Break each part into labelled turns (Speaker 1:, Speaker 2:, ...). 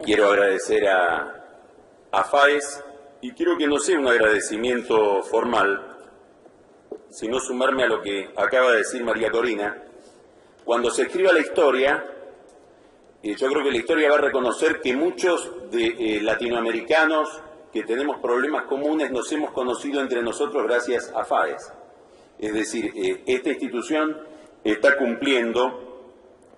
Speaker 1: quiero agradecer a FAES y quiero que no sea un agradecimiento formal, sino sumarme a lo que acaba de decir María Corina. Cuando se escriba la historia, yo creo que la historia va a reconocer que muchos de latinoamericanos que tenemos problemas comunes nos hemos conocido entre nosotros gracias a FAES. Es decir, esta institución está cumpliendo,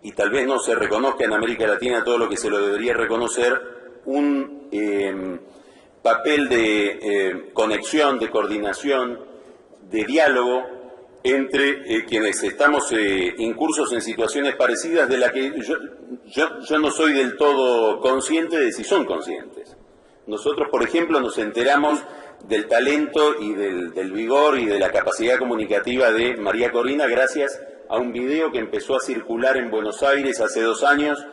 Speaker 1: y tal vez no se reconozca en América Latina todo lo que se lo debería reconocer, un papel de conexión, de coordinación, de diálogo entre quienes estamos incursos en situaciones parecidas, de la que yo no soy del todo consciente de si son conscientes. Nosotros, por ejemplo, nos enteramos del talento y del vigor y de la capacidad comunicativa de María Corina gracias a un video que empezó a circular en Buenos Aires hace 2 años,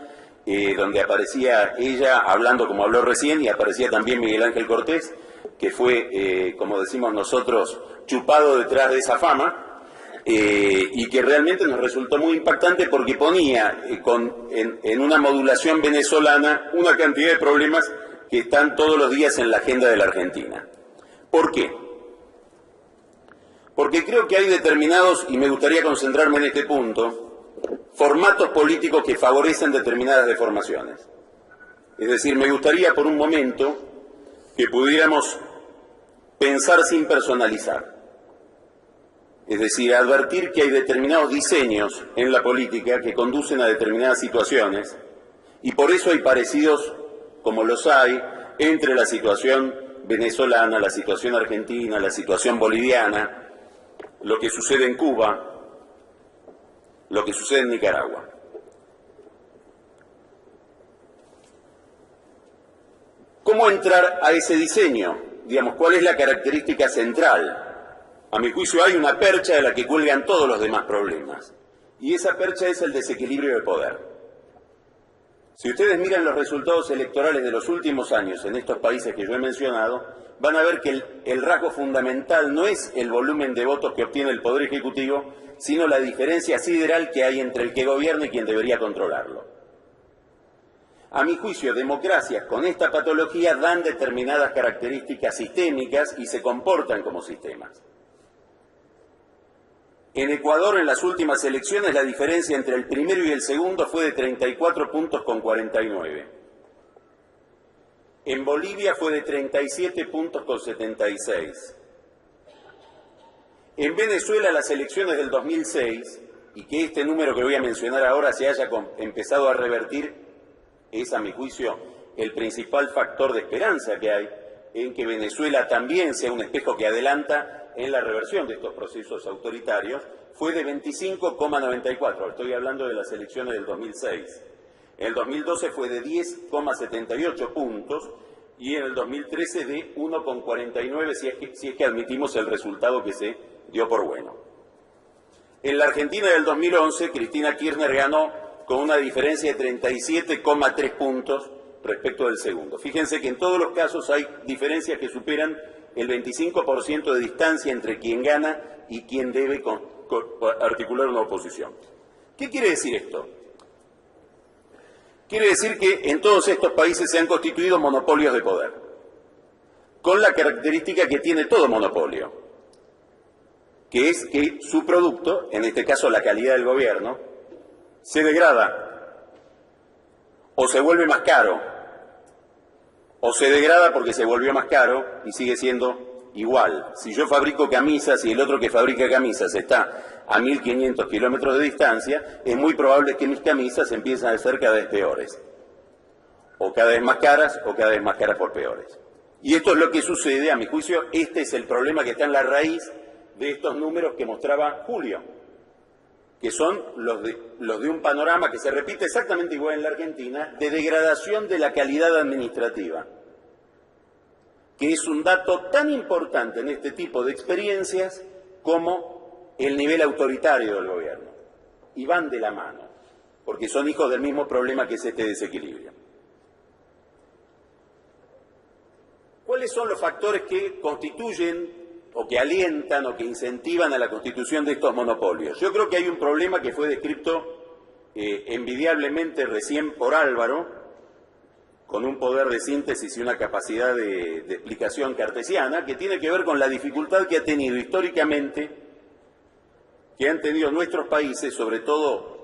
Speaker 1: donde aparecía ella hablando como habló recién, y aparecía también Miguel Ángel Cortés, que fue, como decimos nosotros, chupado detrás de esa fama, y que realmente nos resultó muy impactante porque ponía en una modulación venezolana una cantidad de problemas que están todos los días en la agenda de la Argentina. ¿Por qué? Porque creo que hay determinados, y me gustaría concentrarme en este punto, formatos políticos que favorecen determinadas deformaciones. Es decir, me gustaría por un momento que pudiéramos pensar sin personalizar. Es decir, advertir que hay determinados diseños en la política que conducen a determinadas situaciones, y por eso hay parecidos, como los hay, entre la situación venezolana, la situación argentina, la situación boliviana, lo que sucede en Cuba, lo que sucede en Nicaragua. ¿Cómo entrar a ese diseño? Digamos, ¿cuál es la característica central? A mi juicio hay una percha de la que cuelgan todos los demás problemas, y esa percha es el desequilibrio de poder. Si ustedes miran los resultados electorales de los últimos años en estos países que yo he mencionado, van a ver que el rasgo fundamental no es el volumen de votos que obtiene el Poder Ejecutivo, sino la diferencia sideral que hay entre el que gobierna y quien debería controlarlo. A mi juicio, democracias con esta patología dan determinadas características sistémicas y se comportan como sistemas. En Ecuador, en las últimas elecciones, la diferencia entre el primero y el segundo fue de 34 puntos con 49. En Bolivia fue de 37 puntos con 76. En Venezuela, las elecciones del 2006, y que este número que voy a mencionar ahora se haya empezado a revertir, es, a mi juicio, el principal factor de esperanza que hay en que Venezuela también sea un espejo que adelanta en la reversión de estos procesos autoritarios, fue de 25,94. Estoy hablando de las elecciones del 2006. En el 2012 fue de 10,78 puntos y en el 2013 de 1,49 si es que admitimos el resultado que se dio por bueno. En la Argentina del 2011, Cristina Kirchner ganó con una diferencia de 37,3 puntos respecto del segundo. Fíjense que en todos los casos hay diferencias que superan el 25% de distancia entre quien gana y quien debe articular una oposición. ¿Qué quiere decir esto? Quiere decir que en todos estos países se han constituido monopolios de poder, con la característica que tiene todo monopolio, que es que su producto, en este caso la calidad del gobierno, se degrada o se vuelve más caro, o se degrada porque se volvió más caro y sigue siendo igual. Si yo fabrico camisas y el otro que fabrica camisas está a 1.500 kilómetros de distancia, es muy probable que mis camisas empiecen a ser cada vez peores, o cada vez más caras, o cada vez más caras por peores. Y esto es lo que sucede, a mi juicio. Este es el problema que está en la raíz de estos números que mostraba Julio, que son los de un panorama que se repite exactamente igual en la Argentina, de degradación de la calidad administrativa, que es un dato tan importante en este tipo de experiencias como el nivel autoritario del gobierno. Y van de la mano, porque son hijos del mismo problema que es este desequilibrio. ¿Cuáles son los factores que constituyen o que alientan o que incentivan a la constitución de estos monopolios? Yo creo que hay un problema que fue descrito envidiablemente recién por Álvaro, con un poder de síntesis y una capacidad de explicación cartesiana, que tiene que ver con la dificultad que ha tenido históricamente, que han tenido nuestros países, sobre todo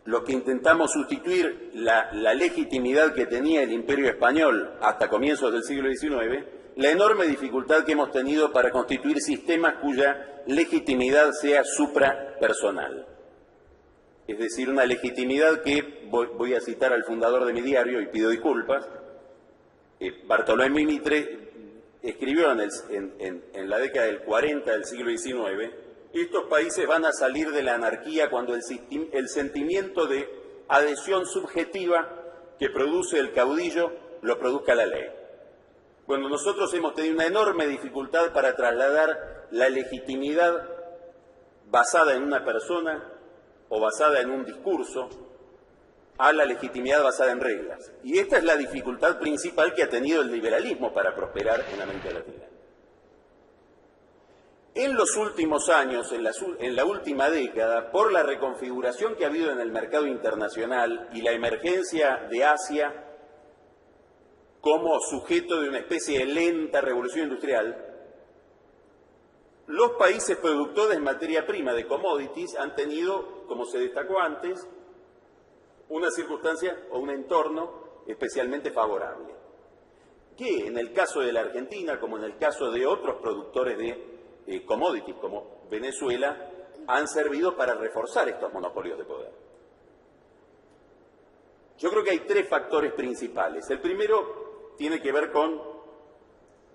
Speaker 1: los que intentamos sustituir la legitimidad que tenía el Imperio Español hasta comienzos del siglo XIX, la enorme dificultad que hemos tenido para constituir sistemas cuya legitimidad sea suprapersonal. Es decir, una legitimidad que, voy a citar al fundador de mi diario y pido disculpas, Bartolomé Mitre escribió en la década del 40 del siglo XIX: estos países van a salir de la anarquía cuando el sentimiento de adhesión subjetiva que produce el caudillo lo produzca la ley. Bueno, nosotros hemos tenido una enorme dificultad para trasladar la legitimidad basada en una persona o basada en un discurso a la legitimidad basada en reglas. Y esta es la dificultad principal que ha tenido el liberalismo para prosperar en América Latina. En los últimos años, en la última década, por la reconfiguración que ha habido en el mercado internacional y la emergencia de Asia como sujeto de una especie de lenta revolución industrial, los países productores en materia prima de commodities han tenido, como se destacó antes, una circunstancia o un entorno especialmente favorable, que en el caso de la Argentina, como en el caso de otros productores de commodities, como Venezuela, han servido para reforzar estos monopolios de poder. Yo creo que hay tres factores principales. El primero tiene que ver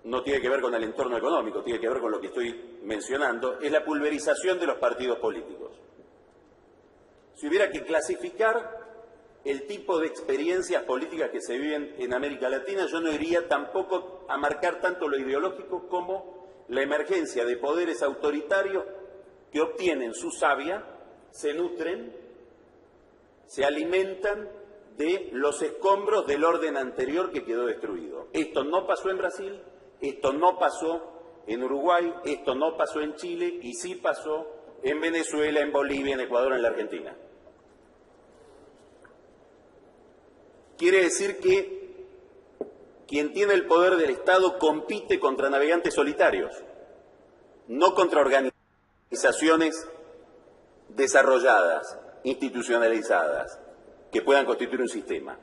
Speaker 1: no tiene que ver con el entorno económico, tiene que ver con lo que estoy mencionando, es la pulverización de los partidos políticos. Si hubiera que clasificar el tipo de experiencias políticas que se viven en América Latina, yo no iría tampoco a marcar tanto lo ideológico como la emergencia de poderes autoritarios que obtienen su savia, se nutren, se alimentan de los escombros del orden anterior que quedó destruido. Esto no pasó en Brasil, esto no pasó en Uruguay, esto no pasó en Chile y sí pasó en Venezuela, en Bolivia, en Ecuador, en la Argentina. Quiere decir que quien tiene el poder del Estado compite contra navegantes solitarios, no contra organizaciones desarrolladas, institucionalizadas, que puedan constituir un sistema.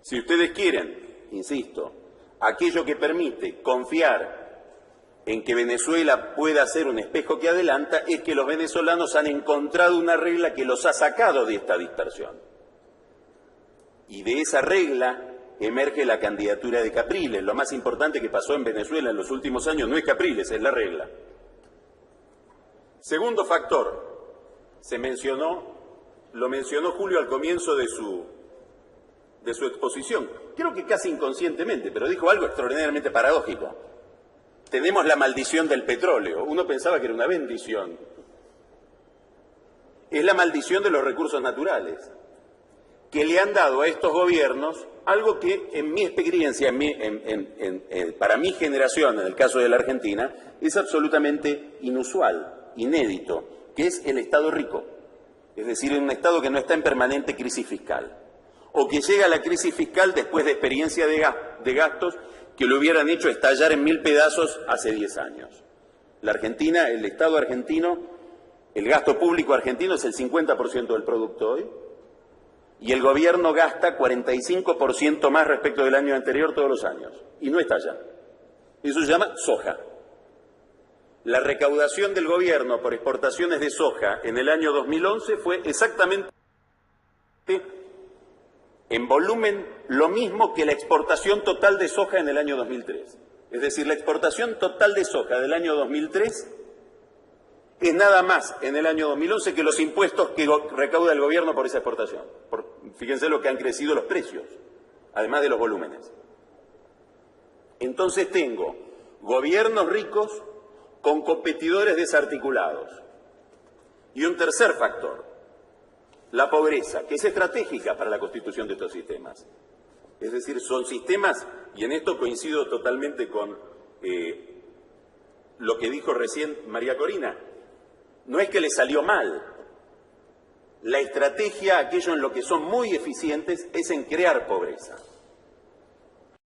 Speaker 1: Si ustedes quieren, insisto, aquello que permite confiar en que Venezuela pueda ser un espejo que adelanta, es que los venezolanos han encontrado una regla que los ha sacado de esta dispersión. Y de esa regla emerge la candidatura de Capriles. Lo más importante que pasó en Venezuela en los últimos años no es Capriles, es la regla. Segundo factor, lo mencionó Julio al comienzo de su exposición, creo que casi inconscientemente, pero dijo algo extraordinariamente paradójico. Tenemos la maldición del petróleo. Uno pensaba que era una bendición. Es la maldición de los recursos naturales, que le han dado a estos gobiernos algo que en mi experiencia, para mi generación, en el caso de la Argentina, es absolutamente inusual, inédito, que es el Estado rico. Es decir, un Estado que no está en permanente crisis fiscal, o que llega a la crisis fiscal después de experiencia de gastos que lo hubieran hecho estallar en 1000 pedazos hace 10 años. La Argentina, el Estado argentino, el gasto público argentino es el 50% del producto hoy, y el gobierno gasta 45% más respecto del año anterior todos los años, y no estalla. Eso se llama soja. La recaudación del gobierno por exportaciones de soja en el año 2011 fue exactamente en volumen lo mismo que la exportación total de soja en el año 2003. Es decir, la exportación total de soja del año 2003 es nada más en el año 2011 que los impuestos que recauda el gobierno por esa exportación. Fíjense lo que han crecido los precios, además de los volúmenes. Entonces tengo gobiernos ricos con competidores desarticulados. Y un tercer factor, la pobreza, que es estratégica para la constitución de estos sistemas. Es decir, son sistemas, y en esto coincido totalmente con lo que dijo recién María Corina, no es que le salió mal. La estrategia, aquello en lo que son muy eficientes, es en crear pobreza.